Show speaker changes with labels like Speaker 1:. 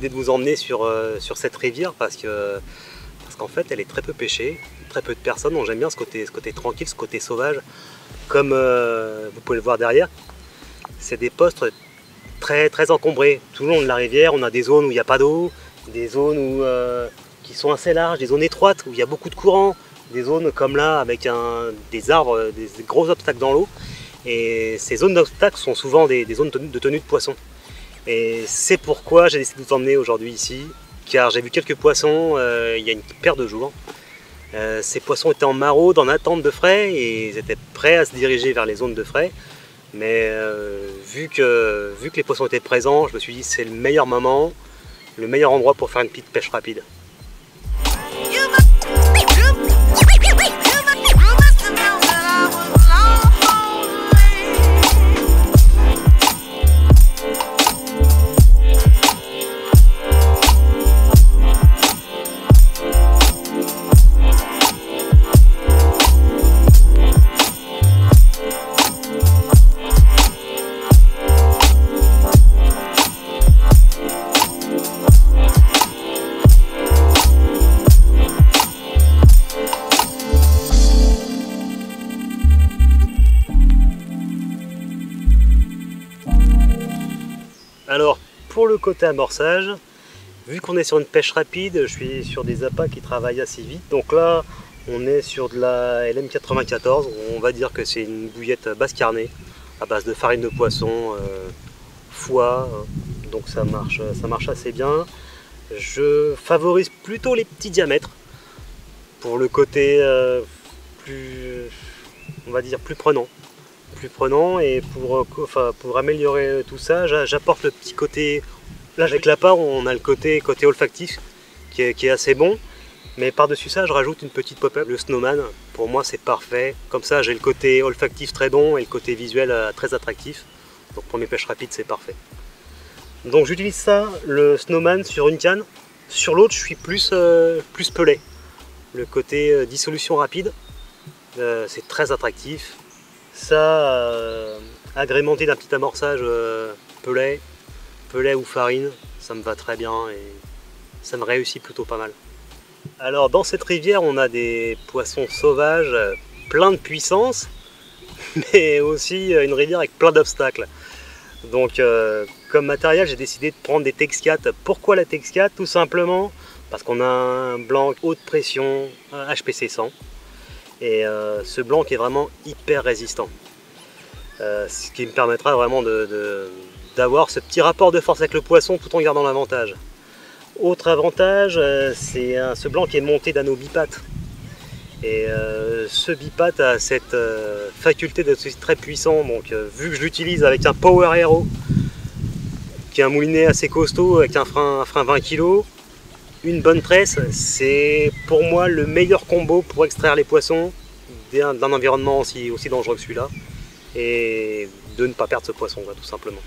Speaker 1: décidé de vous emmener sur cette rivière parce qu'en fait elle est très peu pêchée, très peu de personnes, donc j'aime bien ce côté tranquille, ce côté sauvage. Comme vous pouvez le voir derrière, c'est des postes très encombrés. Tout le long de la rivière, on a des zones où il n'y a pas d'eau, des zones qui sont assez larges, des zones étroites où il y a beaucoup de courant, des zones comme là avec des arbres, des gros obstacles dans l'eau. Et ces zones d'obstacles sont souvent des zones de tenue de poissons. Et c'est pourquoi j'ai décidé de vous emmener aujourd'hui ici, car j'ai vu quelques poissons il y a une paire de jours. Ces poissons étaient en maraude, en attente de frais, et ils étaient prêts à se diriger vers les zones de frais. Mais vu que les poissons étaient présents, je me suis dit c'est le meilleur moment, le meilleur endroit pour faire une petite pêche rapide. Alors pour le côté amorçage, vu qu'on est sur une pêche rapide, je suis sur des appâts qui travaillent assez vite. Donc là on est sur de la LM94, on va dire que c'est une bouillette basse carnée à base de farine de poisson, foie, donc ça marche assez bien. Je favorise plutôt les petits diamètres pour le côté on va dire plus prenant. Et pour améliorer tout ça, j'apporte le petit côté, là avec l'appât on a le côté olfactif qui est assez bon, mais par dessus ça je rajoute une petite pop-up, le snowman. Pour moi c'est parfait, comme ça j'ai le côté olfactif très bon et le côté visuel très attractif, donc pour mes pêches rapides c'est parfait. Donc j'utilise ça, le snowman, sur une canne. Sur l'autre je suis plus pellet, le côté dissolution rapide, c'est très attractif. Ça, agrémenté d'un petit amorçage pellet ou farine, ça me va très bien et ça me réussit plutôt pas mal. Alors dans cette rivière on a des poissons sauvages, plein de puissance, mais aussi une rivière avec plein d'obstacles. Donc comme matériel j'ai décidé de prendre des Tex 4. Pourquoi la Tex 4? Tout simplement parce qu'on a un blanc haute pression HPC 100. Et ce blanc est vraiment hyper résistant, ce qui me permettra vraiment d'avoir ce petit rapport de force avec le poisson tout en gardant l'avantage. Autre avantage, c'est ce blanc qui est monté d'anneaux bipattes, et ce bipatte a cette faculté d'être très puissant. Donc vu que je l'utilise avec un Power Hero qui est un moulinet assez costaud avec un frein 20 kg, une bonne tresse, c'est pour moi le meilleur combo pour extraire les poissons d'un environnement aussi dangereux que celui-là, et de ne pas perdre ce poisson, tout simplement.